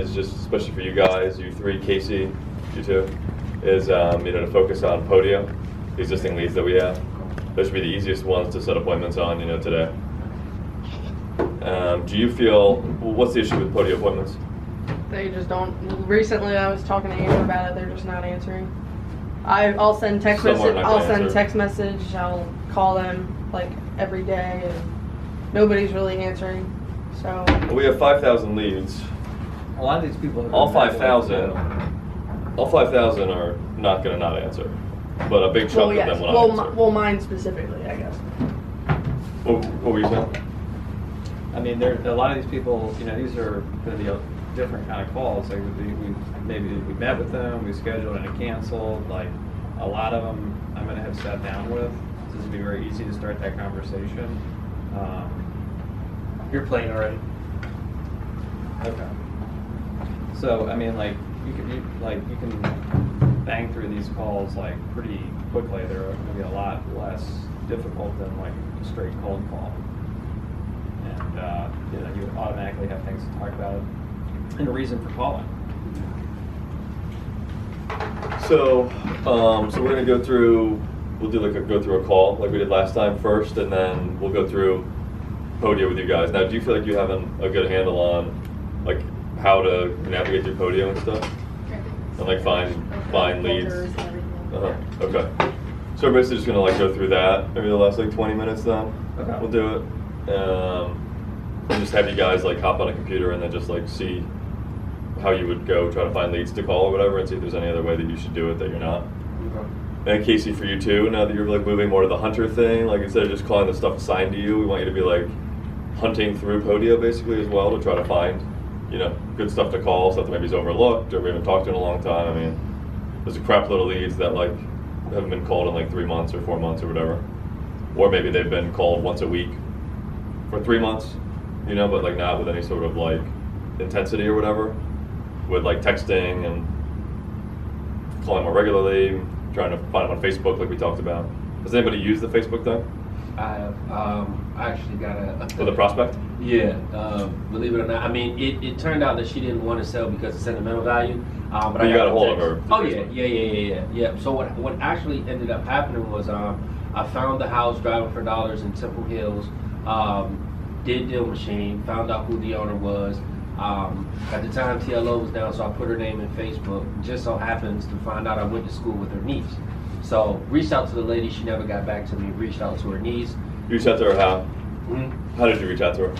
is just, especially for you guys, you three, Casey, you two, is to focus on Podio, the existing leads that we have. Those should be the easiest ones to set appointments on, today. Do you feel, what's the issue with Podio appointments? They just don't. Recently, I was talking to Amber about it. They're just not answering. I'll send text message. I'll call them like every day, and nobody's really answering. So we have 5,000 leads. A lot of these people. All 5,000 are not going to not answer, but a big chunk of them will not answer. Well, mine specifically, I guess. What were you saying? I mean, a lot of these people. These are going to be different kind of calls. Like we met with them, we scheduled and it canceled. Like a lot of them, I'm going to have sat down with. This would be very easy to start that conversation. You're playing already. Okay. So I mean, you can bang through these calls pretty quickly. They're going to be a lot less difficult than a straight cold call. And you automatically have things to talk about and a reason for calling. So we're gonna go through. We'll do go through a call like we did last time first, and then we'll go through Podio with you guys. Now, do you feel like you have a good handle on how to navigate through Podio and stuff, and find leads? Okay. So we're basically just gonna go through that. Maybe the last 20 minutes then. Okay. We'll do it. And just have you guys hop on a computer and then just see how you would go try to find leads to call or whatever, and see if there's any other way that you should do it that you're not. Okay. And Casey, for you too, now that you're moving more to the hunter thing, instead of just calling the stuff assigned to you, we want you to be hunting through Podio basically as well to try to find, good stuff to call, stuff that maybe is overlooked or we haven't talked to in a long time. I mean, there's a crap load of leads that haven't been called in 3 months or 4 months or whatever, or maybe they've been called once a week for 3 months, but not with any sort of intensity or whatever, with texting and calling more regularly, trying to find them on Facebook like we talked about. Does anybody use the Facebook thing? I have. I actually got With a prospect? Yeah. Believe it or not, I mean, it turned out that she didn't want to sell because of sentimental value. But you got a hold of her. Oh yeah. So what actually ended up happening was I found the house driving for dollars in Temple Hills. Did deal machine, found out who the owner was. At the time, TLO was down, so I put her name in Facebook. Just so happens to find out I went to school with her niece. So reached out to the lady, she never got back to me. Reached out to her niece. You reached out to her how? Mm-hmm. How did you reach out to her?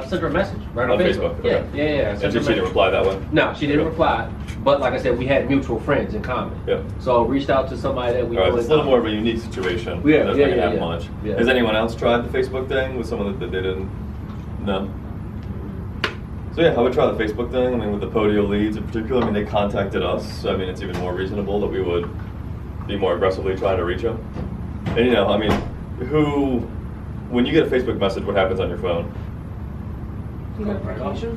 Sent her a message right on Facebook. Okay. Yeah. And she didn't reply that way? No, she didn't reply. But like I said, we had mutual friends in common. Yeah. So reached out to somebody that we. All right, it's a little more of a unique situation. Yeah, Doesn't have much. Yeah. Has anyone else tried the Facebook thing with someone that they didn't? No. So yeah, I would try the Facebook thing. I mean, with the Podio leads in particular, they contacted us. So, it's even more reasonable that we would be more aggressively trying to reach them. And when you get a Facebook message, what happens on your phone? Notification?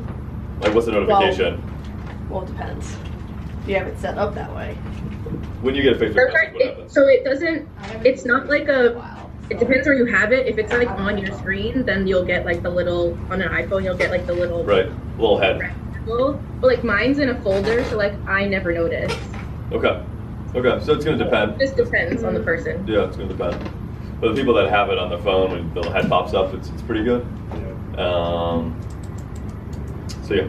What's the notification? Well, it depends. You have it set up that way. When you get a Facebook message, what happens? So it doesn't, it's not it depends where you have it. If it's on your screen, then you'll get the little, on an iPhone, you'll get the little. Right, little head. Rectangle. But mine's in a folder, so I never notice. Okay, so it's going to depend. It just depends on the person. Yeah, it's going to depend. But the people that have it on their phone, when the little head pops up, it's pretty good. Yeah. So yeah.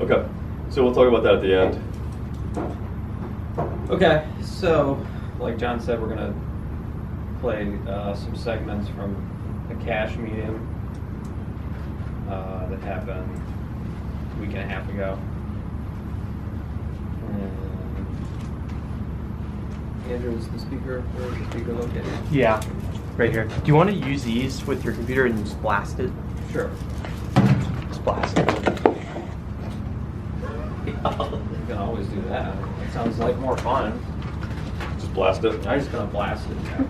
Okay, so we'll talk about that at the end. Okay, so like John said, we're gonna play some segments from a cash meeting that happened a week and a half ago. Andrew, is the speaker, where is the speaker located? Yeah, right here. Do you want to use these with your computer and just blast it? Sure. Just blast it. You can always do that. It sounds like more fun. Just blast it. I'm just gonna blast it. Yeah.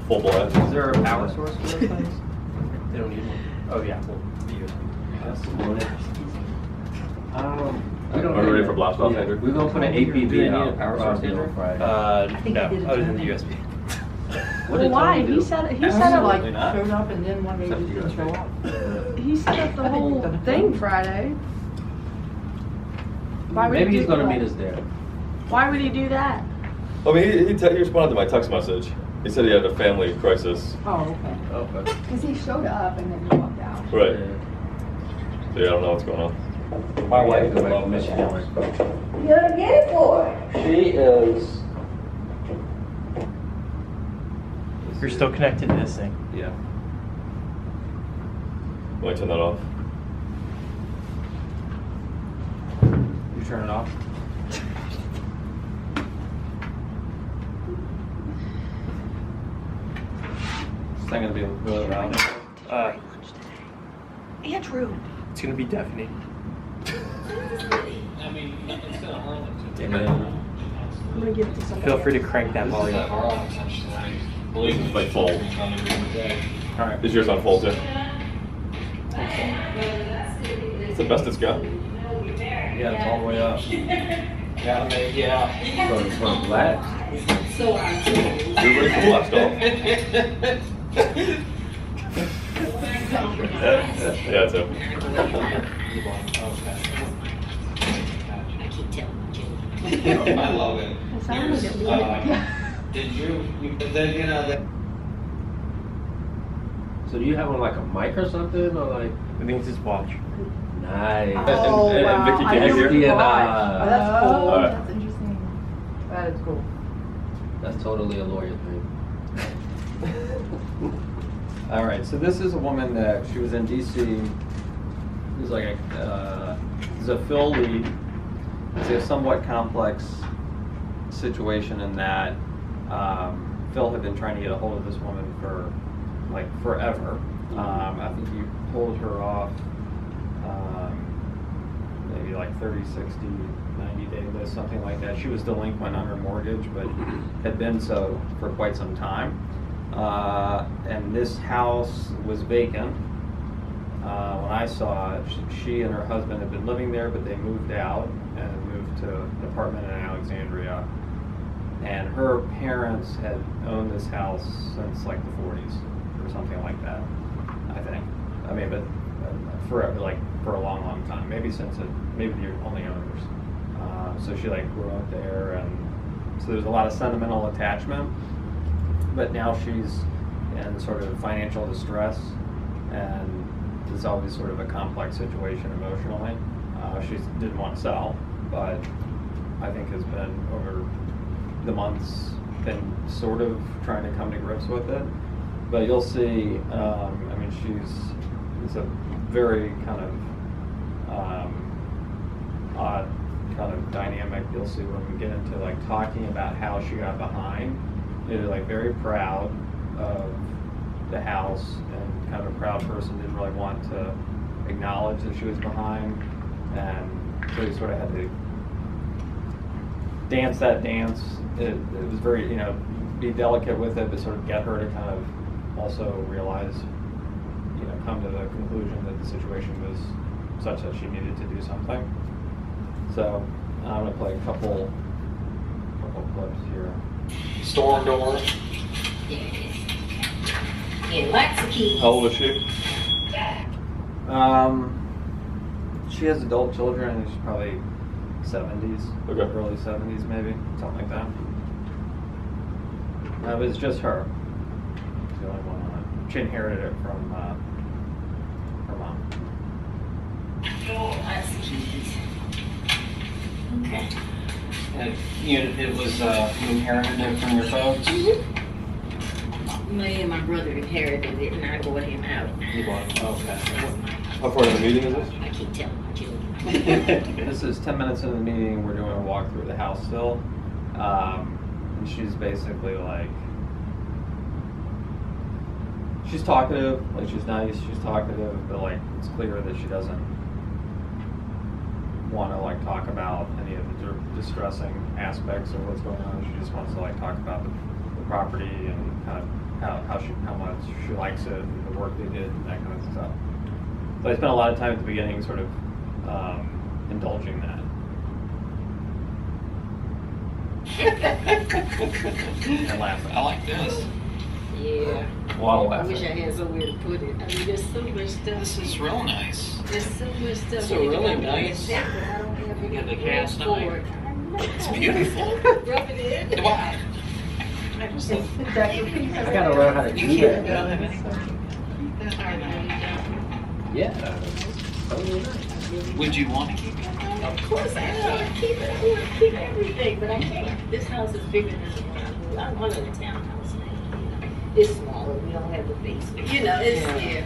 Full blast. Is there a power source for those things? They don't need one. Oh yeah, well, the USB. Are we ready for blast off, Andrew? We're gonna put an APV out. Power source, Andrew? No, other than the USB. Well, why? He set it Absolutely not. showed up and then one day Except he didn't USB. show up. He set up the whole thing Friday. Why would Maybe he he's do gonna that? meet us there. Why would he do that? I mean, he responded to my text message. He said he had a family crisis. Oh, okay. Okay. Because he showed up and then he walked out. Right. Yeah. So yeah, I don't know what's going on. My wife is like Michigan. You gotta get it for it. She is. You're still connected to this thing. Yeah. Will I turn that off? You turn it off. This thing gonna be really loud. Andrew. It's gonna be deafening. I mean, it's gonna harm it. I'm gonna give it to somebody. Feel free to crank that volume up. It's like full. All right. Is yours on full too? It's the best it's got. Yeah, it's all the way up. Yeah, maybe, yeah. For black. You're ready for blast off. Yeah, it's open. I love it. It sounded like it. Did you then, you know, that. So do you have on like a mic or something, or like? I think it's his watch. Nice. Oh, and wow. Vicky, I can you never hear? And, thought. Oh, that's cool. All right. That's interesting. That is cool. That's totally a lawyer thing. All right, so this is a woman that she was in DC. Who's like is a Phil lead. It's a somewhat complex situation in that Phil had been trying to get a hold of this woman for like forever. I think he pulled her off maybe like 30, 60, 90-day list, something like that. She was delinquent on her mortgage, but had been so for quite some time. And this house was vacant. When I saw it, she and her husband had been living there, but they moved out and moved to an apartment in Alexandria. And her parents had owned this house since like the 40s or something like that, I think. I mean, but forever, like for a long, long time. Maybe since maybe the only owners. So she like grew up there, and so there's a lot of sentimental attachment. But now she's in sort of financial distress, and it's always sort of a complex situation emotionally. She didn't want to sell, but I think has been over the months been sort of trying to come to grips with it. But you'll see, I mean, it's a very kind of odd kind of dynamic you'll see when we get into like talking about how she got behind. You're like very proud of the house and kind of a proud person, didn't really want to acknowledge that she was behind, and so you sort of had to dance that dance. It was very, you know, be delicate with it, but sort of get her to kind of also realize, you know, come to the conclusion that the situation was such that she needed to do something. So I'm going to play a couple clips here. Storm door. Yeah, lots of keys. How old is she? She has adult children, and she's probably 70s, Okay. early 70s maybe, something like that. But it's just her. She's the only one on it. She inherited it from her mom. Lots of keys. Okay. And it was you inherited it from your folks. Me and my brother inherited it, and I bought him out. You bought it. Okay. How far in the meeting is this? I keep telling my children. This is 10 minutes into the meeting. We're doing a walk through the house still. And she's basically like, she's talkative, like she's nice, she's talkative, but like it's clear that she doesn't want to like talk about any of the distressing aspects of what's going on. She just wants to like talk about the property and kind of how much she likes it and the work they did and that kind of stuff. So I spent a lot of time at the beginning sort of indulging that. And laughing. I like this. Yeah. While I wish I laughing. had somewhere to put it. I mean, there's so much stuff. This is real nice. There's so much stuff. It's a really I nice. but I don't have We got the cast iron. It's beautiful. Rub it in. Wow. I gotta learn how to do that. Yeah. Would you want to keep it? Of course, I want to keep it. I want to keep everything, but I can't. This house is bigger than the one I wanted a townhouse. It's smaller. We don't have the basement. You know, it's Yeah.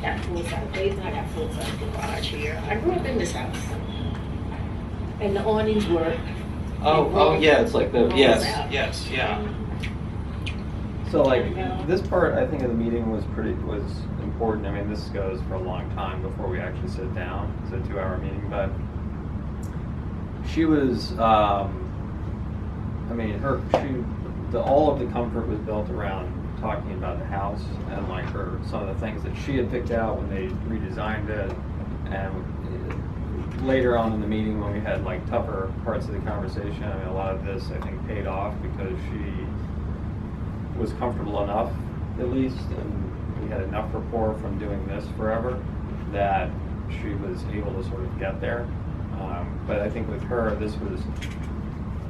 got full-size basement. I got full-size garage here. I grew up in this house, and the awnings were. Oh, yeah, it's like the, Rolls yes, out. yes, yeah. So like this part, I think of the meeting was important. I mean, this goes for a long time before we actually sit down. It's a 2-hour meeting, but she was, I mean, all of the comfort was built around talking about the house and like some of the things that she had picked out when they redesigned it, and later on in the meeting when we had like tougher parts of the conversation, I mean, a lot of this I think paid off because she was comfortable enough, at least, and we had enough rapport from doing this forever that she was able to sort of get there. But I think with her, this was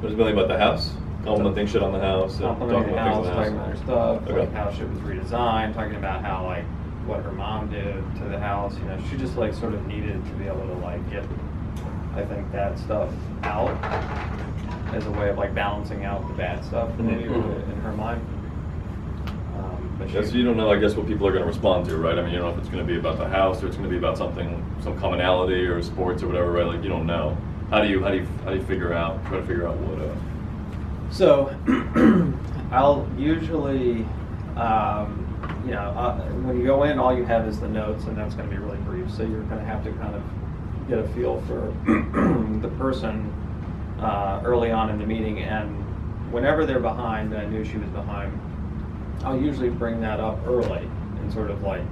It was mainly about the house, complimenting shit on the house, and talking complimenting the about house, things talking in the about her house. stuff, Okay. like how shit was redesigned, talking about how like what her mom did to the house. You know, she just like sort of needed to be able to like get, I think, that stuff out as a way of like balancing out the bad stuff maybe Mhm. in her mind. But Yeah, so you don't know, I guess, what people are going to respond to, right? I mean, you don't know if it's going to be about the house or it's going to be about something, some commonality or sports or whatever, right? Like, you don't know. How do you try to figure out what? So, I'll usually, when you go in, all you have is the notes, and that's going to be really brief. So you're going to have to kind of get a feel for the person early on in the meeting, and whenever they're behind, and I knew she was behind, I'll usually bring that up early in sort of like,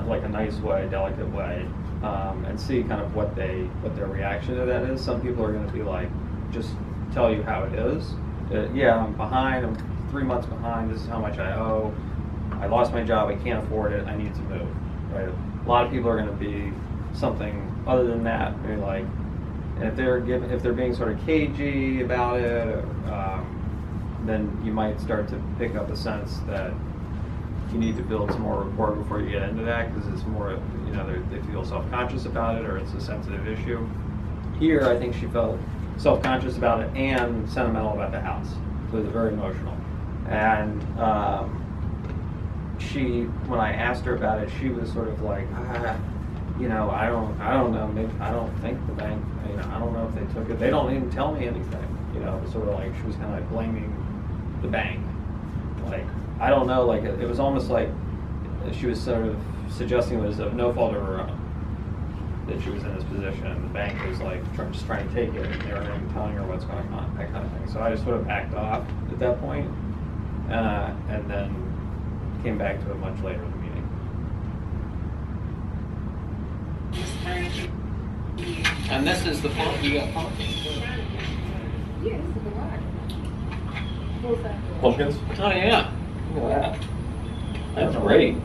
like a nice way, delicate way, and see kind of what their reaction to that is. Some people are going to be like, just tell you how it is. Yeah, I'm behind. I'm 3 months behind. This is how much I owe. I lost my job. I can't afford it. I need to move. Right. A lot of people are going to be something other than that. Maybe like, and if they're being sort of cagey about it, or, then you might start to pick up a sense that you need to build some more rapport before you get into that, because it's more, they feel self-conscious about it, or it's a sensitive issue. Here, I think she felt self-conscious about it and sentimental about the house. So it was very emotional. And when I asked her about it, she was sort of like, I don't know, maybe, I don't think the bank, I don't know if they took it. They don't even tell me anything. Sort of like she was kind of like blaming the bank. Like, I don't know, like it was almost like she was sort of suggesting it was of no fault of her own that she was in this position, and the bank was like just trying to take it, and they weren't even telling her what's going on, that kind of thing. So I just sort of backed off at that point, and then came back to it much later in the meeting. And this is the park, you got parking? Yeah, this is the garage. Pumpkins? Oh, yeah. Look at that. That's great.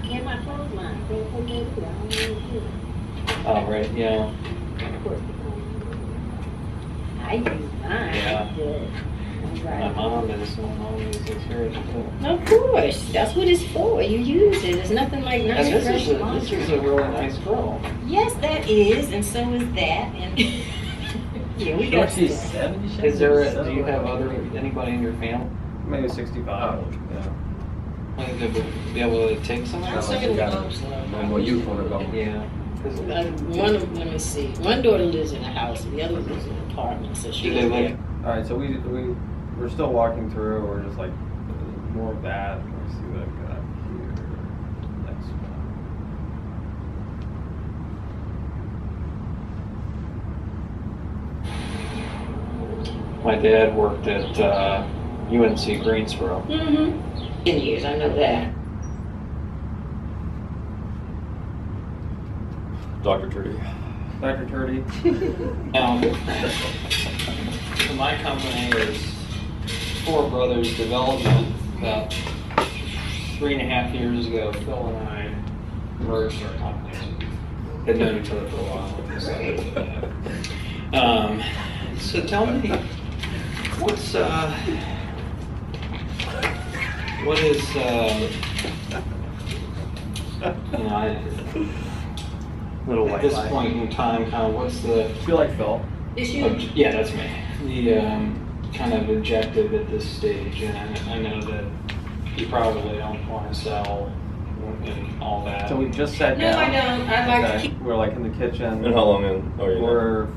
Yeah, my clothesline. They put me in there. I don't know. Oh, right, yeah. Of course, I use mine. Yeah. But My mom is here too. of course, that's what it's for. You use it. It's nothing like nice And fresh this laundry. is a really nice girl. Yes, that is, and so is that. And yeah, we got stuff. Is there, do you have anybody in your family? Maybe 65. Yeah. Like, to be able to take some of I'm that? saying close. Well, you want to go? Yeah. 'Cause Let me see. One daughter lives in a house, the other lives in an apartment, so she Do they lives live- there. All right, so we're still walking through. We're just like more of that. Let me see what I've got here. Next one. My dad worked at UNC Greensboro. Mm-hmm. 10 years, I know that. Dr. Trudy. Dr. Turdy. So my company is Four Brothers Development. About 3.5 years ago, Phil and I merged our companies. Had known each other for a while. So tell me, what is, Little at white this lie. point in time, kind of what's the, Feel like Phil. It's you. yeah, that's me. The kind of objective at this stage, and I know that you probably don't want to sell and all that. So we just sat No, down. I don't. I'd like to Okay. keep. We're like in the kitchen. And how long in are you? We're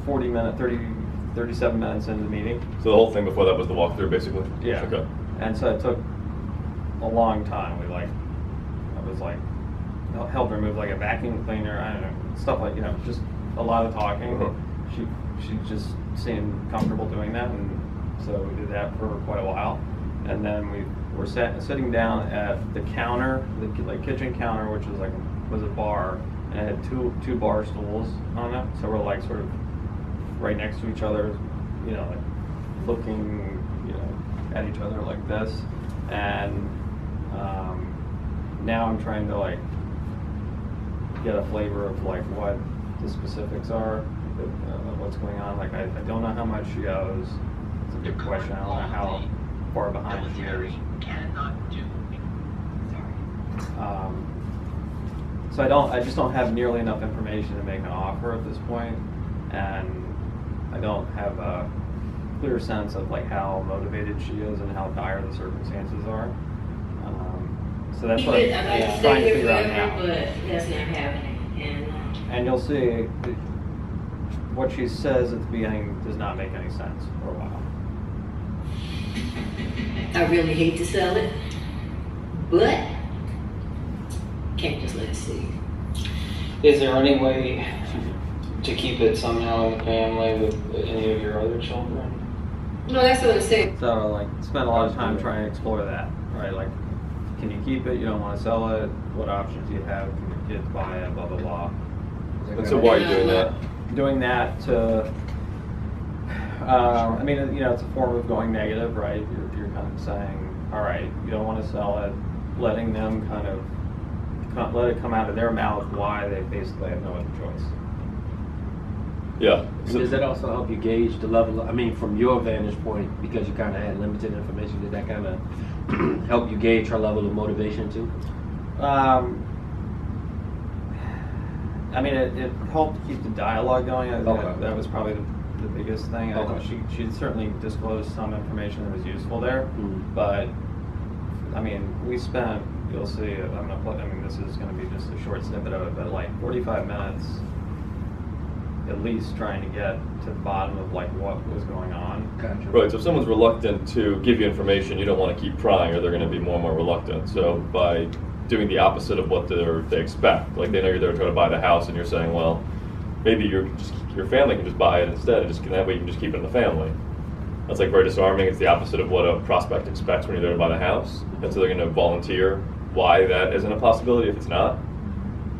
37 minutes into the meeting. So the whole thing before that was the walkthrough, basically. Yeah. Okay. And so it took a long time. I was like, helped remove like a vacuum cleaner. I don't know, stuff like, just a lot of talking. Uh-huh. She just seemed comfortable doing that, and so we did that for quite a while. And then we were sitting down at the counter, the kitchen counter, which was a bar, and it had two bar stools on it. So we're like sort of right next to each other, like looking, at each other like this. And now I'm trying to like get a flavor of like what the specifics are of what's going on. Like I don't know how much she owes. It's a good question. I don't know how far behind she is. So I just don't have nearly enough information to make an offer at this point, and I don't have a clear sense of like how motivated she is and how dire the circumstances are. So that's what I'd like I'm to trying stay to here figure out forever, now. but that's not happening. And you'll see what she says at the beginning does not make any sense for a while. I really hate to sell it, but can't just let it sit. Is there any way to keep it somehow in the family with any of your other children? No, that's what I'm saying. So like spend a lot of time trying to explore that, right? Like, can you keep it? You don't want to sell it. What options do you have? Can your kids buy it? Blah blah blah. And so why are you doing that? Doing that to, I mean, it's a form of going negative, right? You're kind of saying, all right, you don't want to sell it, letting them kind of let it come out of their mouth why they basically have no other choice. Yeah. And does that also help you gauge the level, from your vantage point, because you kind of had limited information, did that kind of help you gauge her level of motivation too? It helped keep the dialogue going. I think Okay. that was probably the biggest thing. I know Okay. she certainly disclosed some information that was useful there, Mhm. but we spent, you'll see, this is going to be just a short snippet of it, but like 45 minutes at least trying to get to the bottom of like what was going on. Gotcha. Right, so if someone's reluctant to give you information, you don't want to keep prying or they're going to be more and more reluctant. So by doing the opposite of what they expect, like they know you're there to try to buy the house and you're saying, well, maybe your family can just buy it instead, and that way you can just keep it in the family. That's like very disarming. It's the opposite of what a prospect expects when you're there to buy the house. And so they're going to volunteer why that isn't a possibility if it's not.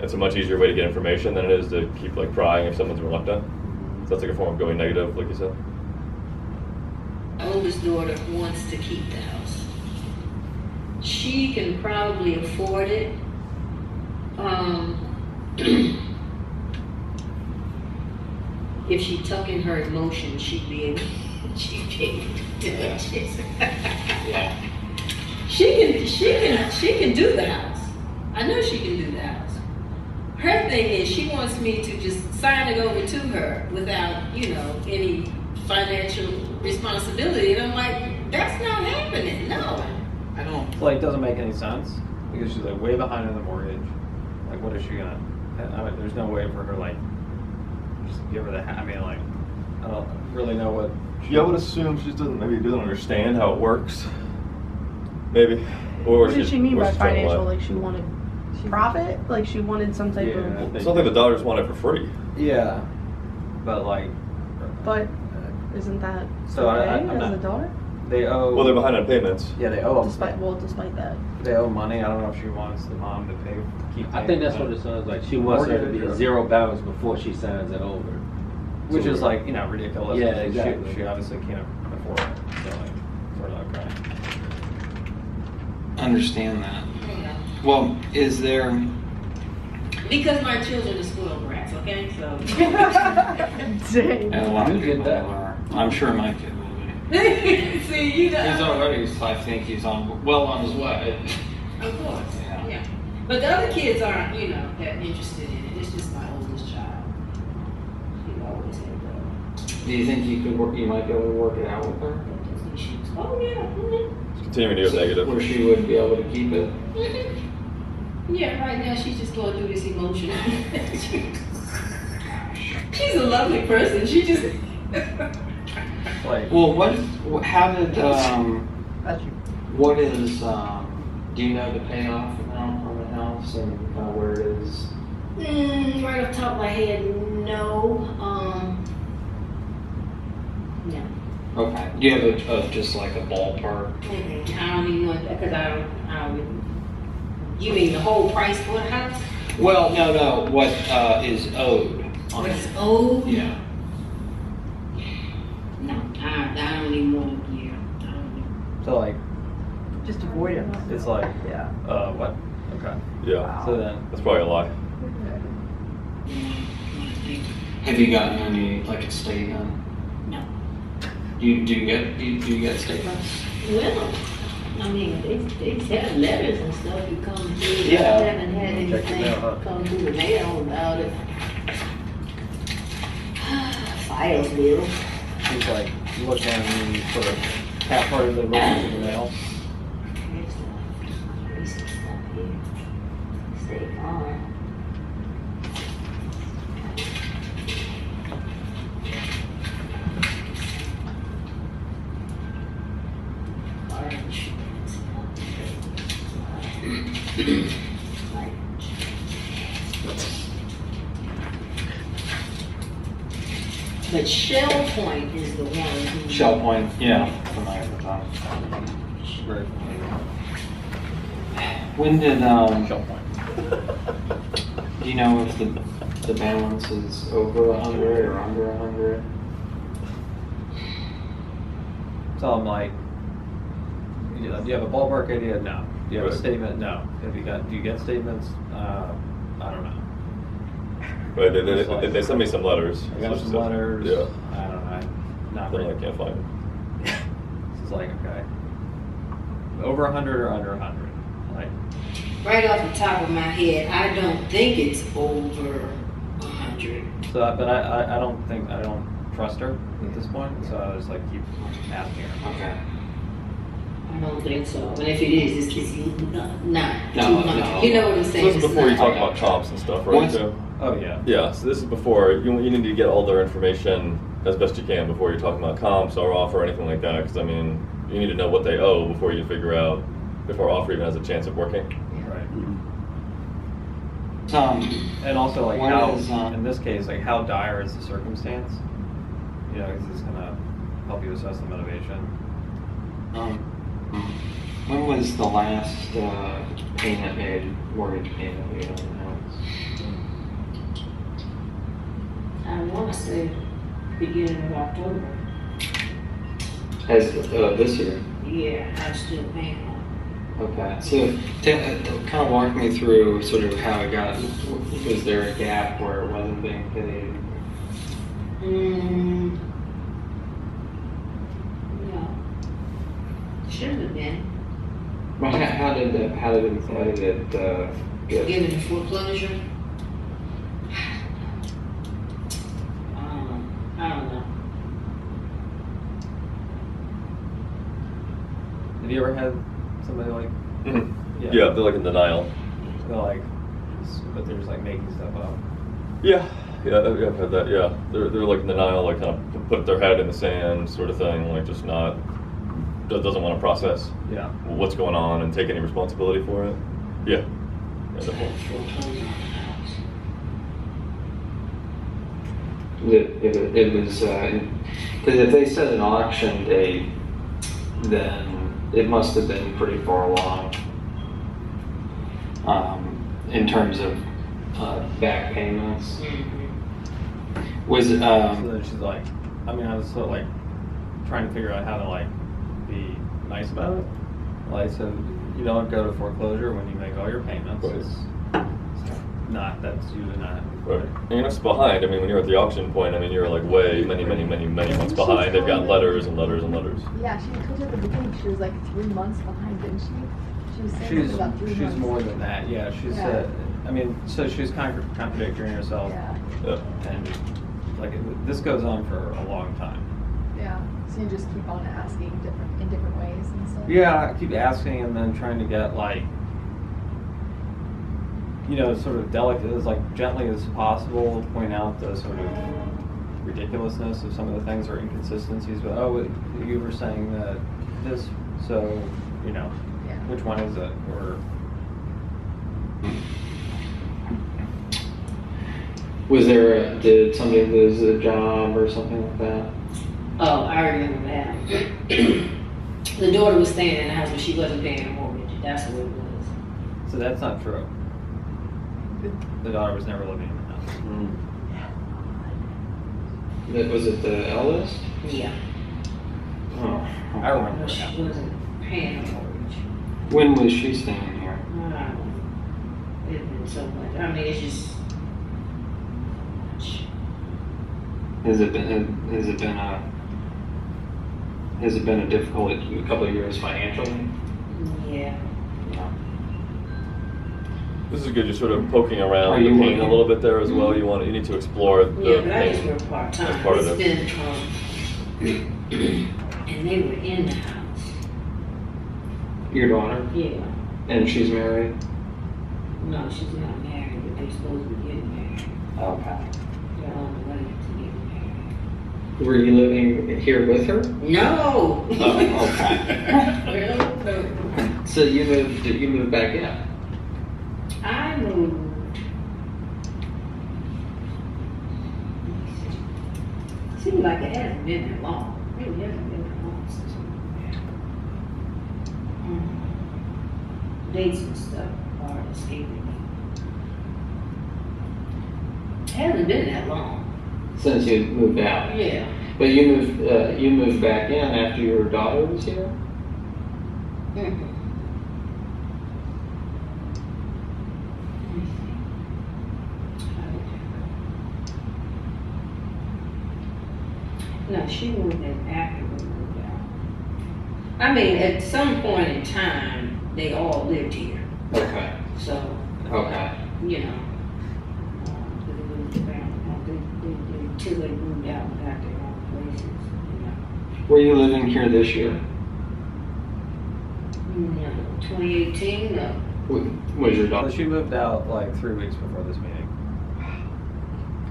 It's a much easier way to get information than it is to keep like prying if someone's reluctant. So that's like a form of going negative, like you said. My oldest daughter wants to keep the house. She can probably afford it. If she tuck in her emotions, she'd be able to do it. Yeah. She can do the house. I know she can do the house. Her thing is she wants me to just sign it over to her without, any financial responsibility. And I'm like, that's not happening. No. I don't. Like, it doesn't make any sense because she's like way behind on the mortgage. Like, what is she gonna? There's no way for her like just give her the. I don't really know what. Yeah, I would assume she just doesn't understand how it works. Maybe. Or What did she mean or by she's trying to financial? lie. Like she wanted profit? Like she wanted some type Yeah. of. It's not like the daughters want it for free. Yeah, but like. But isn't that So okay I'm as not- a daughter? They owe. Well, they're behind on payments. Yeah, they owe. Despite that. They owe money. I don't know if she wants the mom to keep. I think that's what it sounds like. She wants there to be a zero balance before she signs it over. Which is like, ridiculous. Yeah, She- exactly. She obviously can't afford it. So like, sort of okay. Understand that. Well, is there Because my children are spoiled brats, okay? So. Dang. And a lot of You get people that. are. I'm sure my kid will be. See, you know. He's already, I think he's well on his way. Of course, Yeah. yeah. But the other kids aren't, you know, that interested in it. It's just my oldest child. He always had that. Do you think you might be able to work it out with her? Oh, yeah. Mm-hmm. Just continuing to go negative. Where she would be able to keep it? Mm-hmm. Yeah, right now she's just going through this emotion. She's a lovely person. She just. Like, Well, how did, That's you. what is, do you know the payoff amount on the house and where it is? Right off the top of my head, no. No. Okay. Do you have just like a ballpark? I don't even know because I don't. You mean the whole price for the house? Well, no. What is owed? on What it? is owed? Yeah. No, I don't even want to. Yeah, I don't even. so like, Just avoidance. it's like, Yeah. what? Okay. Yeah, So then, that's probably a lie. Have you gotten any like a statement? No. Do you get statements? Well, I mean, they have letters and stuff you come through. Yeah. I haven't had Check the anything mail, huh? come through the mail about it. Files bill. he's like looking sort of half-heartedly looking through the mail. Here's the recent stuff here. State Farm. Car insurance. Life insurance. But Shell Point is the one who. Shell Point. Yeah. Familiar with that. Very familiar. When did Shell point. do you know if the balance is over 100 or under 100? So I'm like, do you have a ballpark idea? No. Do you have a Right. statement? No. Do you get statements? I don't know. Right, It's like- they sent me some letters. I got so some stuff. letters. Yeah, I don't know. Not then really. I can't find them. This is like, okay. Over 100 or under 100? Like, Right off the top of my head, I don't think it's over 100. so, but I don't trust her at this point, so I just like keep asking her. Okay. I don't think so. And if it is, it's not No, 200. no. You know what I'm So saying? this is It's before you not- talk about comps and stuff, right? Once- Too? Oh yeah. Yeah, so this is before, you need to get all their information as best you can before you're talking about comps or offer or anything like that, because I mean, you need to know what they owe before you figure out if our offer even has a chance of working. Right. Mm-hmm. And also like What how, is, in this case, like how dire is the circumstance? You know, because it's gonna help you assess the motivation. When was the last payment made, mortgage payment made on the house? I want to say beginning of October. As this year? Yeah, I'm still paying on Okay, so kind of walk me through sort of how it got, was there a gap where it wasn't being paid? it. No. Should have been. Well, how did it get? Given the foreclosure. I don't know. Have you ever had somebody like, Yeah, they're like in denial. they're like, but they're just like making stuff up? Yeah, I've had that. Yeah, they're like in denial, like kind of put their head in the sand, sort of thing, like just not doesn't want to process Yeah. what's going on and take any responsibility for it. Yeah, definitely. Foreclosure on the house. It was, because if they set an auction date, then it must have been pretty far along in terms of back payments. Was So then she's like, I mean, I was sort of like trying to figure out how to like be nice about it. Like, so you don't go to foreclosure when you make all your payments. Right. that's usually not. Right. And you're not behind. I mean, when you're at the auction point, I mean, you're like way many months behind. They've got letters and letters and letters. Yeah, she told you at the beginning she was like 3 months behind, didn't she? She was saying something about 3 months. She's more than that. Yeah, she's. Yeah. I mean, so she's kind of contradicting herself. Yeah. And like this goes on for a long time. Yeah. So you just keep on asking in different ways and stuff. Yeah, I keep asking and then trying to get like, sort of delicate, as like gently as possible, point out the sort of ridiculousness of some of the things or inconsistencies. But you were saying that this, so Yeah. which one is it? Or did somebody lose a job or something like that? Oh, I remember that. The daughter was staying in the house, but she wasn't paying the mortgage. That's what it was. so that's not true. The daughter was never living in the house. Was it the eldest? Yeah. Oh, I remember. But she wasn't paying the mortgage. When was she staying here? It's been so much. I mean, it's just. Has it been a difficult couple of years financially? Yeah. This is good. You're sort of poking around Are the you pain working? a little bit there as well. You need to explore the Yeah, but I just pain work part time. as part of It's this. been, and they were in the house. Your daughter? Yeah. And she's married? No, she's not married, but they're supposed to be getting married. Okay. They're on the way to get married. Were you living here with her? No. Oh, okay. No. So you moved back in? I moved. Seems like it hasn't been that long. It really hasn't been that long since we moved. Dates and stuff are escaping me. It hasn't been that long. Since you moved out? Yeah. But you moved back in after your daughter was here? Mm-hmm. No, she moved in after we moved out. I mean, at some point in time, they all lived here. Okay. So, Okay. you know, until they moved out and got their own places, you know. Were you living here this year? No, 2018, no. Was your So daughter? she moved out like 3 weeks before this meeting.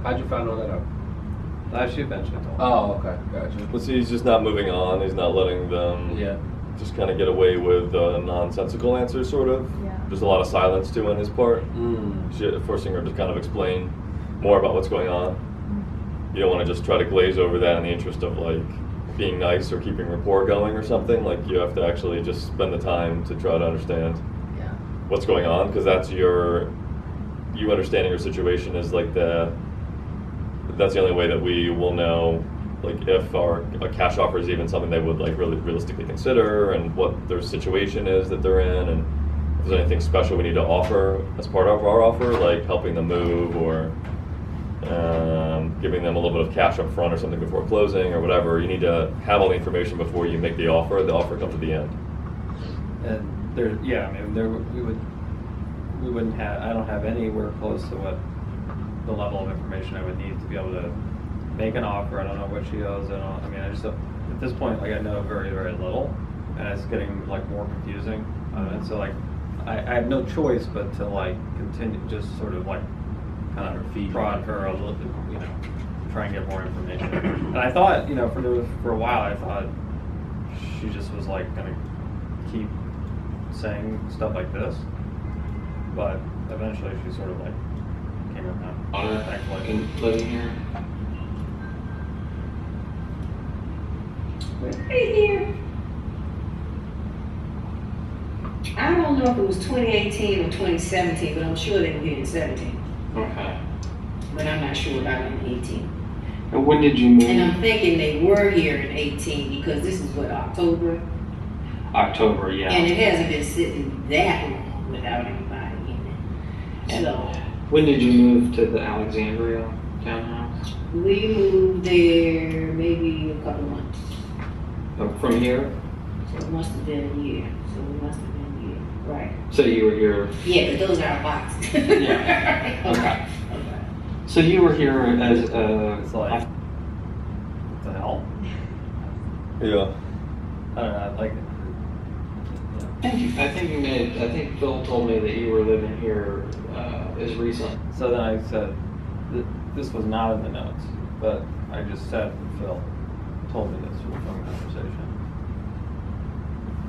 How'd you find all that out? She eventually told me. Oh, okay, gotcha. But see, he's just not moving on. He's not letting them Yeah. just kind of get away with nonsensical answers, sort of. Yeah. There's a lot of silence too on his part. Mm. Forcing her to kind of explain more about what's going on. You don't want to just try to glaze over that in the interest of like being nice or keeping rapport going or something. Like you have to actually just spend the time to try to understand Yeah. what's going on, because that's you understanding your situation is like that's the only way that we will know like if a cash offer is even something they would like really realistically consider, and what their situation is that they're in, and if there's anything special we need to offer as part of our offer, like helping them move or giving them a little bit of cash up front or something before closing or whatever. You need to have all the information before you make the offer. The offer comes at the end. And there, yeah, I mean, we wouldn't have, I don't have anywhere close to what the level of information I would need to be able to make an offer. I don't know what she owes. I mean, I just, at this point, like I know very, very little, and it's getting like more confusing. And so like, I have no choice but to like continue, just sort of like kind of prod her a little bit, you know, try and get more information. And I thought, you know, for a while, I thought she just was like gonna keep saying stuff like this, but eventually she sort of like came around. And living here? Right here. I don't know if it was 2018 or 2017, but I'm sure they were here in 17. Okay. But I'm not sure about in 18. And when did you move? And I'm thinking they were here in 18 because this is what, October? October, yeah. And it hasn't been sitting that long without anybody in it. So, When did you move to the Alexandria townhouse? We moved there maybe a couple months. From here? So it must have been a year. So it must have been a year. Right. So you were here? Yeah, but those are our boxes. Yeah. Okay. Okay. So you were here as It's like, what the hell? Yeah. I don't know, like, I think Phil told me that you were living here as recent. so then I said, this was not in the notes, but I just said, Phil told me this from a conversation.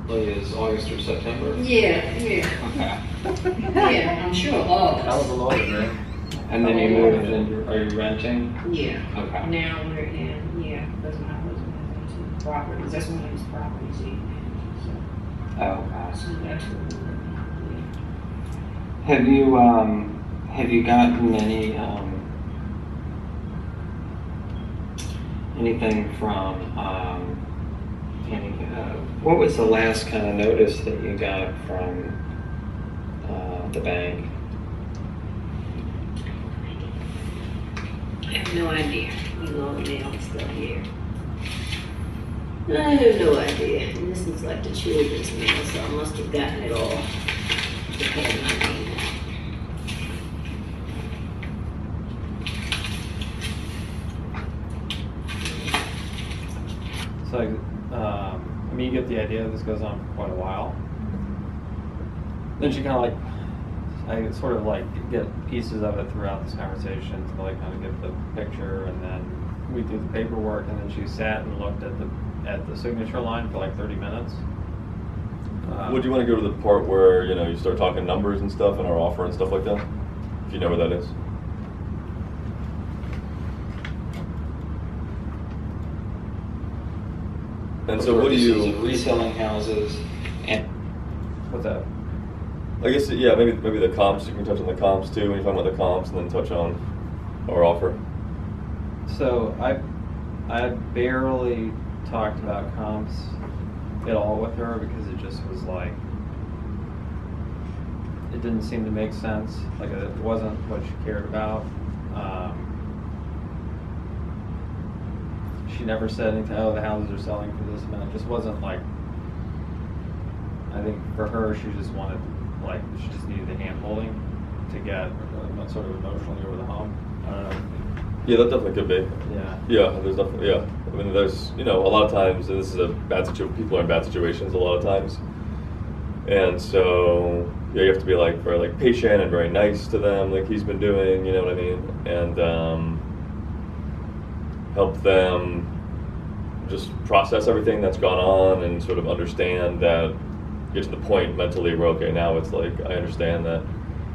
Like is August or September? Yeah, yeah. Okay. Yeah, I'm sure all That was a long man. And then you moved and are you renting? Yeah. Okay. Now we're in, yeah, because my husband has into properties. That's one of his properties he manages. So, Oh, okay. so that's what we're living on. Have you gotten anything from what was the last kind of notice that you got from the bank? I have no idea. We go in mail and stuff here. I have no idea. And this is like the children's mail, so I must have gotten it all. Depending on me. So, I mean, you get the idea this goes on for quite a while. Then she kind of like, I sort of like get pieces of it throughout this conversation to like kind of get the picture, and then we do the paperwork, and then she sat and looked at the signature line for like 30 minutes. Would you want to go to the part where, you know, you start talking numbers and stuff and our offer and stuff like that? If you know where that is. And so what do you... Purposes of reselling houses and... What's that? I guess, yeah, maybe the comps. You can touch on the comps too when you're talking about the comps, and then touch on our offer. So I barely talked about comps at all with her because it just was like, it didn't seem to make sense. Like it wasn't what she cared about. She never said anything, oh, the houses are selling for this amount. It just wasn't like, I think for her, she just wanted, like, she just needed the hand holding to get sort of emotionally over the hump. I don't know. Yeah, that definitely could be. Yeah. Yeah, there's definitely, yeah. I mean, there's, you know, a lot of times, and this is a bad situation, people are in bad situations a lot of times. And so, yeah, you have to be like very like patient and very nice to them, like he's been doing, you know what I mean? And help them just process everything that's gone on and sort of understand that, get to the point mentally where, okay, now it's like, I understand that I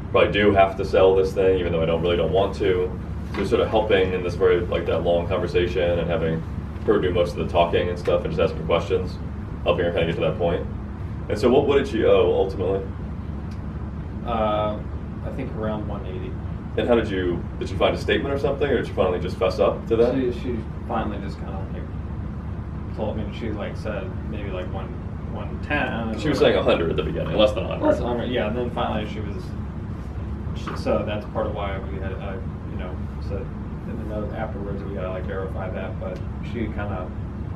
probably do have to sell this thing, even though I don't want to. So sort of helping in this very, like that long conversation and having her do most of the talking and stuff and just asking questions, helping her kind of get to that point. And so what did she owe ultimately? I think around 180. And how did you find a statement or something, or did you finally just fess up to that? She finally just kind of like told me, she like said maybe like 110. She was saying 100 at the beginning, less than 100. Less than 100, yeah. And then finally so that's part of why we had, you know, said in the note afterwards we gotta like verify that, but she kind of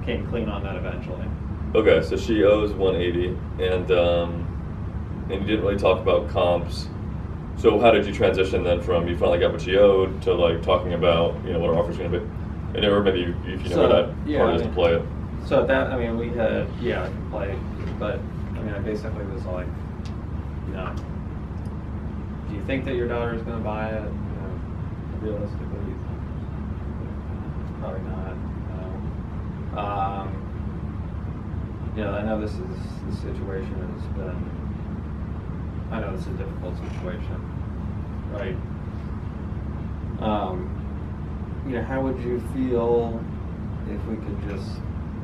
came clean on that eventually. Okay, so she owes 180, and you didn't really talk about comps. So how did you transition then from you finally got what she owed to like talking about, you know, what our offer's going to be, and or maybe if you know where that part is to play it. So that, I mean, we had, yeah, I can play, but I mean, I basically was like, you know, do you think that your daughter is going to buy it? You know, realistically, probably not. You know, I know the situation has been. I know it's a difficult situation, right? You know, how would you feel if we could just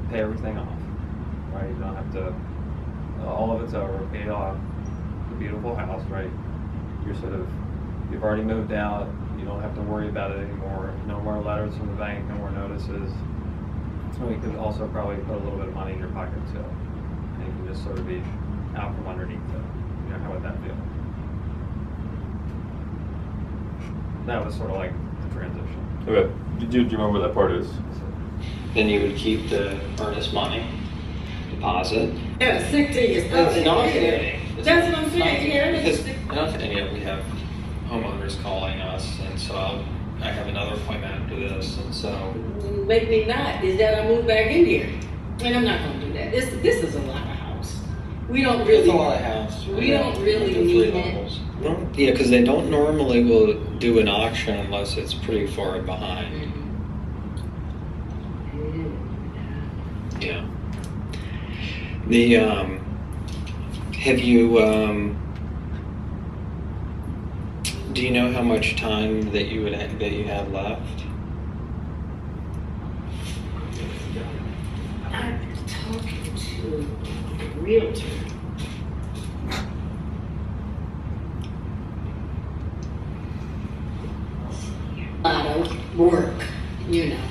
pay everything off, right? You don't have to, all of it's over, paid off, the beautiful house, right? You've already moved out, you don't have to worry about it anymore, no more letters from the bank, no more notices. And we could also probably put a little bit of money in your pocket too, and you can just sort of be out from underneath it. You know, how would that feel? that was sort of like the transition. Okay. Do you remember what that part is? Then you would keep the earnest money deposit. Yeah, stick to your stuff. No, I'm kidding. That's what I'm saying. Yeah, Because not that any of we have homeowners calling us, and so I have another appointment after this, and so. Make me not. Is that I move back in here, and I'm not gonna do that. This is a lot of house. We don't really. It's a lot of house. We don't really Three need it. levels. No, yeah, because they don't normally will do an auction unless it's pretty far behind. Yeah. The have you do you know how much time that you have left? I'm talking to the realtor. A lot of work, you know.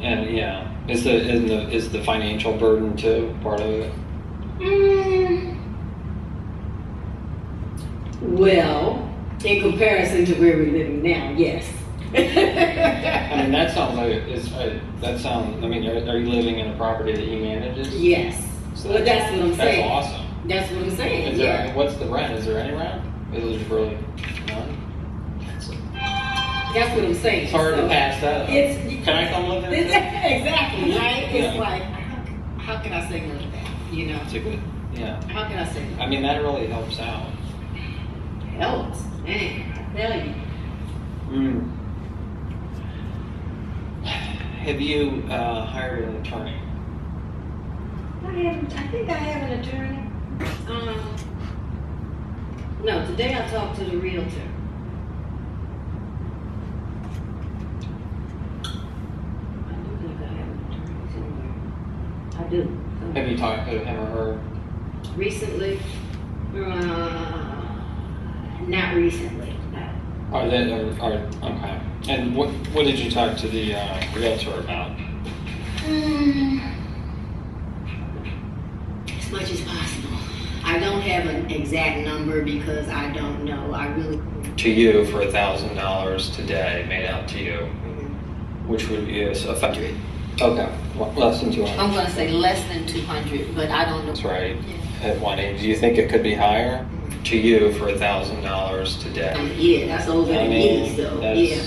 And yeah, is the financial burden too part of it? Well, in comparison to where we're living now, yes. I mean, that sounds like that sounds. I mean, are you living in a property that he manages? Yes. So Well, that's what I'm saying. That's awesome. That's what I'm saying. Is Yeah. there, what's the rent? Is there any rent? Is it really none? That's what I'm saying. It's hard to So, pass that up. Can I come live there? Exactly, right? It's Yeah. like, how can I say no to that? You know? It's a good. Yeah. How can I say no? I mean, that really helps out. Helps, man. I tell you. Have you hired an attorney? I think I have an attorney. No, today I talked to the realtor. I do think I have an attorney somewhere. I do. Have you talked to him or her? Recently? Not recently, no. Are they? Okay. And what did you talk to the realtor about? As much as possible. I don't have an exact number because I don't know. I really. To you for $1,000 today, made out to you, which would be effective. Okay, well, less than 200. I'm going to say less than 200, but I don't know. That's right. Yeah. At 180, do you think it could be higher? To you for $1,000 today. Yeah, that's older than me, so that's, yeah.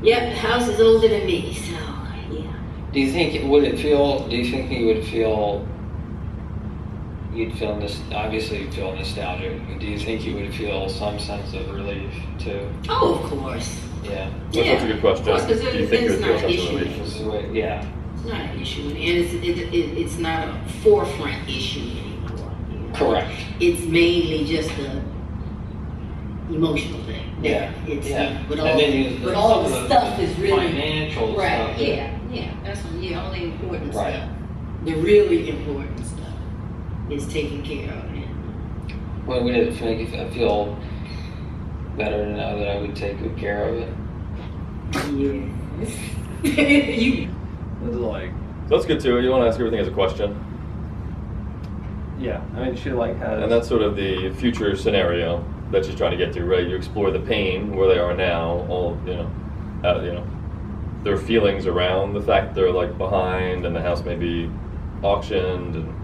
Yep, the house is older than me, so yeah. Do you think you would feel obviously you'd feel nostalgic, but do you think you would feel some sense of relief too? Oh, of course. Yeah. That's a good question. Of course, because Do you think you would feel not an such a issue. relief? Yeah. It's not an issue, and it's not a forefront issue anymore. You know? Correct. It's mainly just a emotional thing. Yeah. It's Yeah. but And all then but all some the of stuff is really financial right. stuff. Yeah. That's all the important Right. stuff. The really important stuff is taken care of. Well, would it make you feel better to know that I would take good care of it? Yes. You. It's like, That's good too. You want to ask everything as a question. yeah, I mean, she like has. And that's sort of the future scenario that she's trying to get to, right? You explore the pain where they are now, all their feelings around the fact they're like behind, and the house may be auctioned, and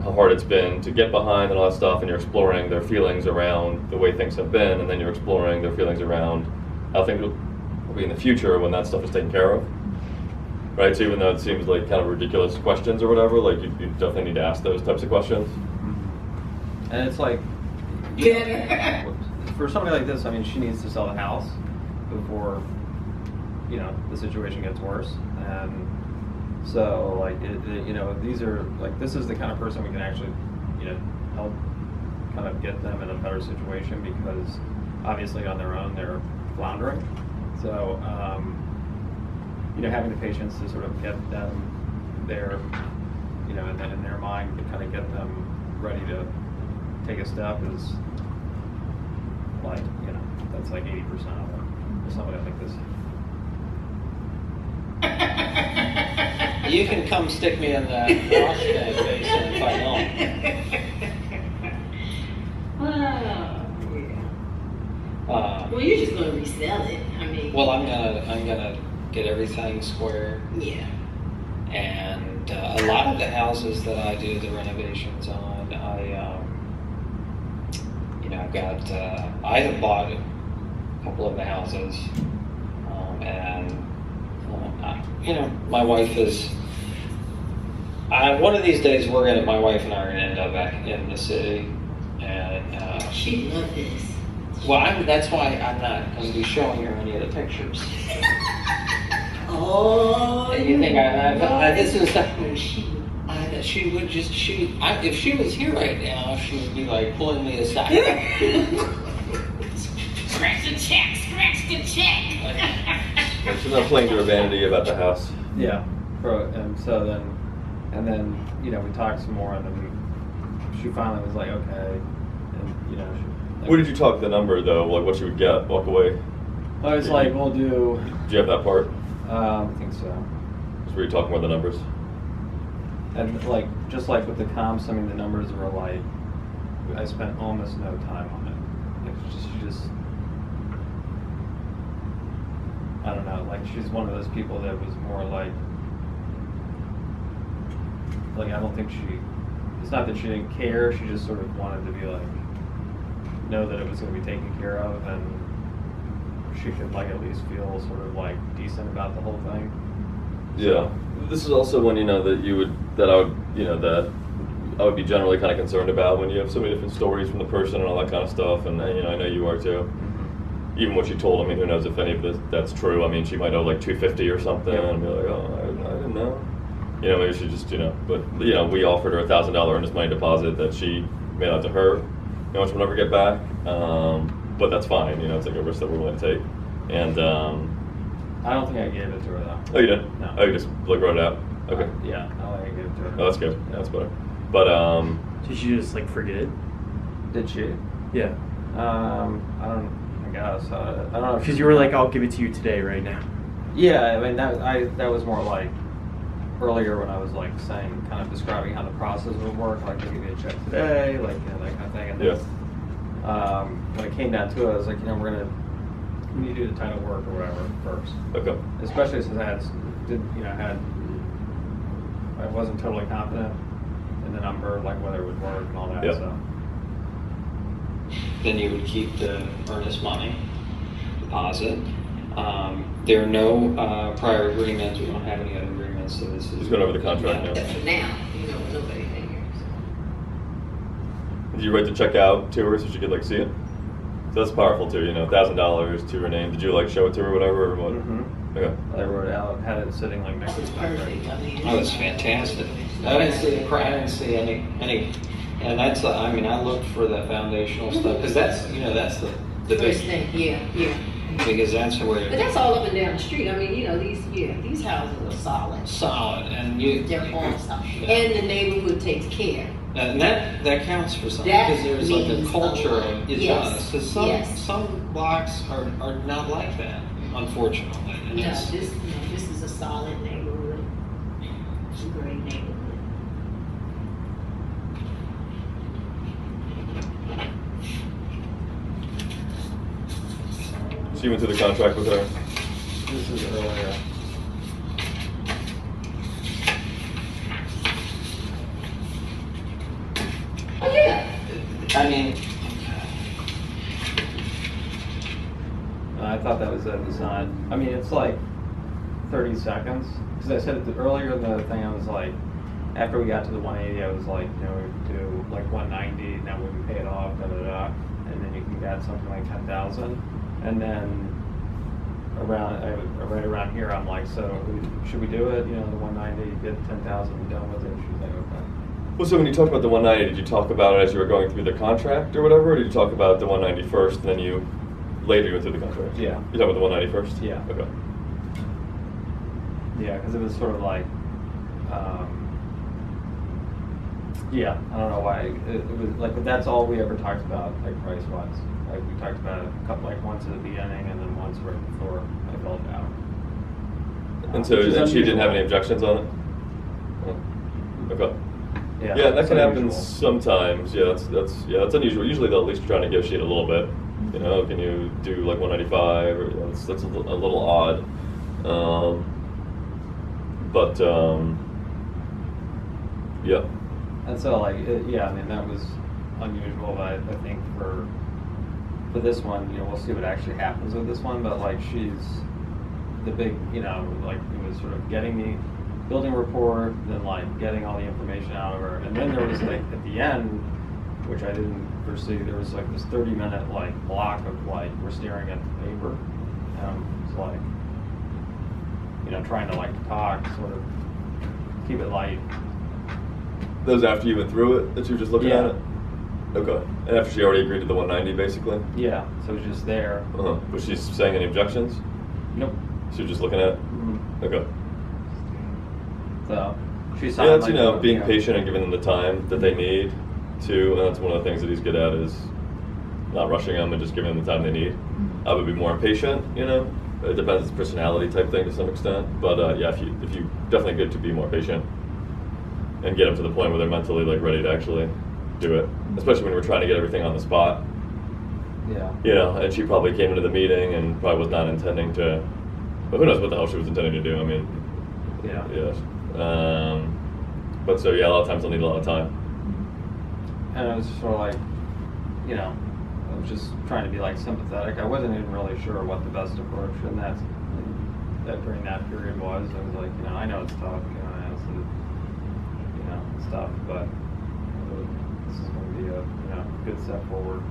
how hard it's been to get behind, and all that stuff. And you're exploring their feelings around the way things have been, and then you're exploring their feelings around how things will be in the future when that stuff is taken care of. Right, so even though it seems like kind of ridiculous questions or whatever, like you definitely need to ask those types of questions. And it's like, for somebody like this, I mean, she needs to sell the house before, the situation gets worse. And so, like, these are, like, this is the kind of person we can actually, help kind of get them in a better situation, because obviously on their own they're floundering. So, having the patience to sort of get them there, and then in their mind to kind of get them ready to take a step is like, that's like 80% of it for somebody like this. You can come stick me in that wash tank basin if I don't. Well, you're just gonna resell it. I mean. Well, I'm gonna get everything square. Yeah. And a lot of the houses that I do the renovations on, I've got, I have bought a couple of the houses, and my wife is. One of these days, my wife and I are gonna end up back in the city, and She'd love this. Well, that's why I'm not going to be showing her any of the pictures. Oh. And you think this is she would just if she was here right now, she would be like pulling me aside. Scratch the check, scratch the check. She's not playing to her vanity about the house. Yeah. And so then we talked some more, and then she finally was like, okay, and What did you talk the number though? Like what you would get, walk away? I was like, we'll do. Do you have that part? I think so. So were you talking about the numbers? And just like with the comps, I mean, the numbers were like, I spent almost no time on it. She just, I don't know, she's one of those people that was more like I don't think it's not that she didn't care, she just sort of wanted to be know that it was going to be taken care of, and she could at least feel sort of decent about the whole thing. Yeah. This is also one that I would be generally kind of concerned about when you have so many different stories from the person and all that kind of stuff, and I know you are too. Mm-hmm. Even what she told, I mean, who knows if any of that's true. I mean, she might owe $250 or something, and be like, oh, I didn't know. Maybe she just, but we offered her $1,000 earnest money deposit that she made out to her, which we'll never get back. But that's fine, it's like a risk that we're willing to take. And I don't think I gave it to her though. Oh, you didn't? No. Oh, you just wrote it out. Okay. Yeah, I don't think I gave it to her. Oh, that's good. Yeah, that's better. But Did she just forget it? Did she? Yeah. I guess. I don't know. Because you were like, I'll give it to you today, right now. Yeah, I mean that was more earlier when I was saying, kind of describing how the process would work, they'll give me a check today, that kind of thing. And then, when it came down to it, I was like, we need to do the title work or whatever first. Okay. Especially since I wasn't totally confident in the number, whether it would work and all that. Yep. So. Then you would keep the earnest money deposit. There are no prior agreements. We don't have any other agreements, so this is just going over the contract now. Now, nobody here. Did you write the check out to her so she could see it? So that's powerful too, $1,000 to her name. Did you show it to her, whatever, or what? Mm-hmm. Okay. I wrote it out, had it sitting next to the contract. Oh, it's fantastic. I didn't see any, and that's I looked for the foundational stuff because that's the First big thing, yeah. Because that's where. But that's all up and down the street. I mean, these houses are solid. Solid, and they're on solid, yeah. and the neighborhood takes care. And that counts for something That because there's a means culture a lot. of it Yes. does. Because some blocks are not like that, unfortunately. And This is a solid neighborhood. It's a great neighborhood. So you went through the contract with her? This is earlier. Oh yeah. I thought that was it. It's not. It's 30 seconds. Because I said it earlier in the thing, I was after we got to the 180, I was we do 190, and then when we pay it off, and then you can get something like 10,000. And then right around here, I'm so should we do it? The 190, get 10,000, be done with it. She's like, okay. Well, so when you talked about the 190, did you talk about it as you were going through the contract or whatever, or did you talk about the 190 first, and then later you went through the contract? Yeah. You talked about the 190 first? Yeah. Okay. Yeah, because it was sort of I don't know why. It was that's all we ever talked about, price-wise. We talked about it a couple, once at the beginning and then once right before I filled it out. And so she didn't have any objections on it? Oh. Okay. Yeah, that can happen unusual. sometimes. Yeah, that's unusual. Usually they'll at least try to negotiate a little bit. You know, can you do like 195? Or, you know, that's a little odd. Yeah. And so, like, yeah, I mean, that was unusual, but I think for this one, you know, we'll see what actually happens with this one, but, like, she's the big, you know, like, it was sort of getting the building report, then, like, getting all the information out of her, and then there was, like, at the end, which I didn't foresee, there was, like, this 30-minute, like, block of, like, we're staring at the paper, and it's like, you know, trying to, like, talk, sort of keep it light. That was after you went through it, that you were just looking at it? Okay. And after she already agreed to the 190, basically? Yeah, so it was just there. Uh-huh. Was she saying any objections? Nope. She was just looking at it? Mm-hmm. Okay. So she Yeah, signed, that's, like, you know, being yeah. patient and giving them the time that they need to, and that's one of the things that he's good at, is not rushing them and just giving them the time they need. I would be more impatient, you know? It depends, it's a personality type thing to some extent, but yeah, if you definitely good to be more patient and get them to the point where they're mentally like ready to actually do it, especially when we're trying to get everything on the spot. Yeah. You know, and she probably came into the meeting and probably was not intending to, but who knows what the hell she was intending to do. I mean, Yeah. yeah. But so yeah, a lot of times they'll need a lot of time. And I was sort of like, you know, I was just trying to be like sympathetic. I wasn't even really sure what the best approach in that during that period was. I was like, you know, I know it's tough, you know, it's tough, but this is going to be a, you know, good step forward.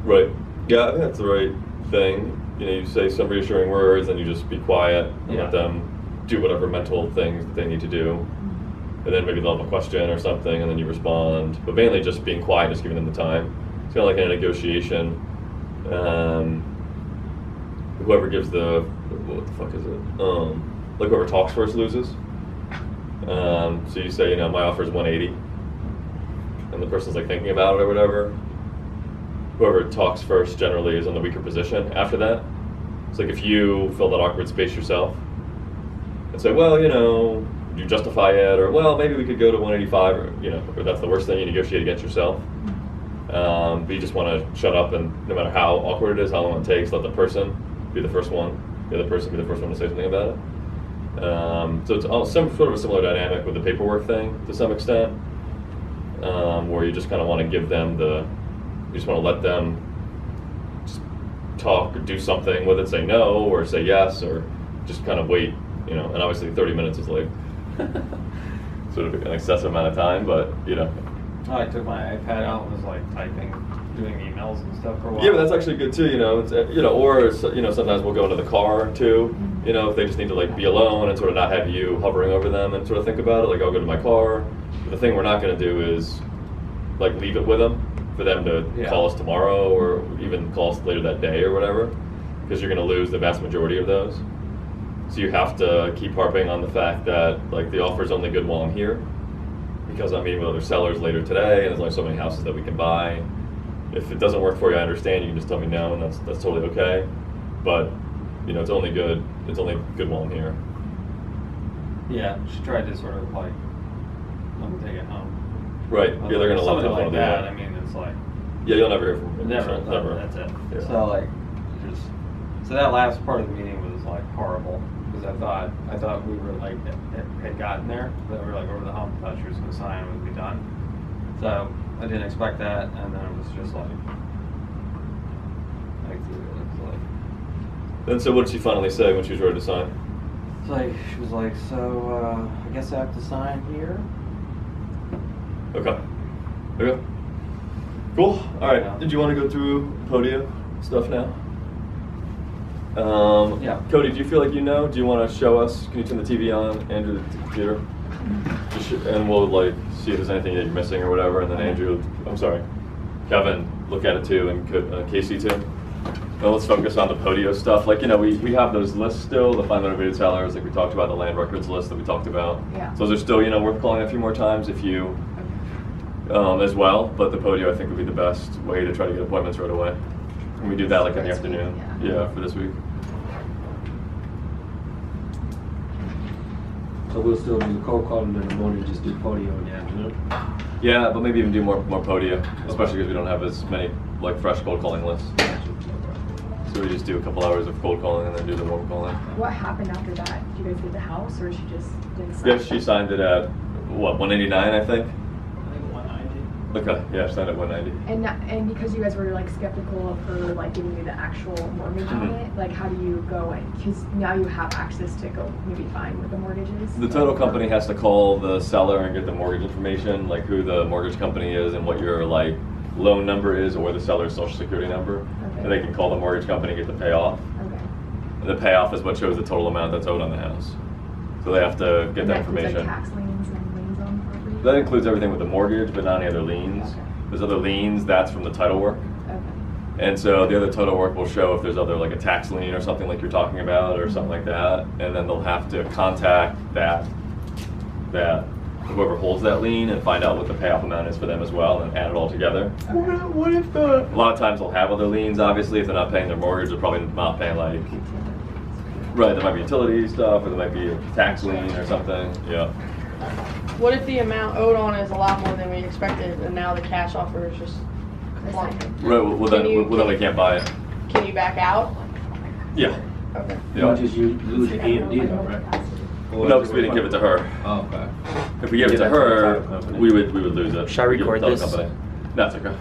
Right. Yeah, I think that's the right thing. You know, you say some reassuring words and you just be quiet and let them do whatever mental things that they need to do. And then maybe they'll have a question or something and then you respond. But mainly just being quiet, just giving them the time. It's kind of like in a negotiation. Whoever gives what the fuck is it? Like whoever talks first loses. So you say, you know, my offer is 180. And the person's like thinking about it or whatever. Whoever talks first generally is in the weaker position after that. It's like if you fill that awkward space yourself and say, well, you know, you justify it, or well, maybe we could go to 185, or you know, or that's the worst thing, you negotiate against yourself. But you just want to shut up, and no matter how awkward it is, how long it takes, let the person be the first one, the other person be the first one to say something about it. So it's all sort of a similar dynamic with the paperwork thing to some extent, where you just kind of want to give them you just want to let them just talk or do something with it, say no or say yes, or just kind of wait, you know. And obviously 30 minutes is like sort of an excessive amount of time, but you know. I took my iPad out and was like typing, doing emails and stuff for a while. Yeah, but that's actually good too, you know. It's, you know, or you know, sometimes we'll go into the car too. You know, if they just need to like be alone and sort of not have you hovering over them and sort of think about it. Like, I'll go to my car. But the thing we're not going to do is like leave it with them for them to call us tomorrow or even call us later that day or whatever, because you're going to lose the vast majority of those. So you have to keep harping on the fact that like the offer is only good while I'm here, because I'm meeting with other sellers later today, and there's only so many houses that we can buy. If it doesn't work for you, I understand. You can just tell me no, and that's totally okay. But you know, it's only good while I'm here. Yeah, she tried to sort of like, let me take it home. Right. Yeah, they're gonna love something like that. Yeah. I mean, it's like Yeah, you'll never hear from them. never. Never. That's it. Yeah. So like, so that last part of the meeting was like horrible, because I thought we were like had gotten there, that we were like over the hump. I thought she was going to sign and it would be done. So I didn't expect that, and then it was just like And so what did she finally say when she was ready to sign? it's like she was like, so I guess I have to sign here. Okay. Cool. All right. Yeah. Did you want to go through Podio stuff now? Yeah. Cody, do you feel like you know? Do you want to show us? Can you turn the TV on, Andrew, the computer? And we'll like see if there's anything that you're missing or whatever. And then Andrew, I'm sorry, Kevin, look at it too, and Casey too. Well, let's focus on the Podio stuff. Like, you know, we have those lists still, the 5 motivated sellers, like we talked about, the land records list that we talked about. Yeah. So those are still, you know, worth calling a few more times if you, as well. But the Podio, I think, would be the best way to try to get appointments right away. And we do that like in the afternoon. Yeah, for this week. So we'll still do cold calling in the morning, just do Podio in the afternoon. Yeah, but maybe even do more Podio, especially because we don't have as many like fresh cold calling lists. So we just do a couple hours of cold calling and then do the warm calling. What happened after that? Did you guys get the house, or she just didn't sign? Yeah, she signed it at what, 189, I think. I think 190. Okay, yeah, she signed at 190. And because you guys were like skeptical of her like giving you the actual mortgage on Mhm. it, like how do you go and because now you have access to go maybe find what the mortgage is? The title company has to call the seller and get the mortgage information, like who the mortgage company is and what your like loan number is or the seller's social security number. Okay. And they can call the mortgage company and get the payoff. Okay. And the payoff is what shows the total amount that's owed on the house. So they have to get And that includes, information. like tax liens and liens on property? That includes everything with the mortgage, but not any other liens. Okay. There's other liens, that's from the title work. Okay. And so the other title work will show if there's other like a tax lien or something like you're talking about or something like that. And then they'll have to contact that whoever holds that lien and find out what the payoff amount is for them as well and add it all together. What if the A lot of times they'll have other liens, obviously. If they're not paying their mortgage, they're probably not paying like, right, there might be utility stuff or there might be a tax lien or something, yeah. What if the amount owed on is a lot more than we expected, and now the cash offer is just plummet? Right, well then we can't buy it. Can you back out? Yeah. Okay. You just lose the AMD though, right? No, because we didn't give it to her. Oh, okay. If we gave it to her, we would lose it. Should I We give it to record the this? company. That's okay.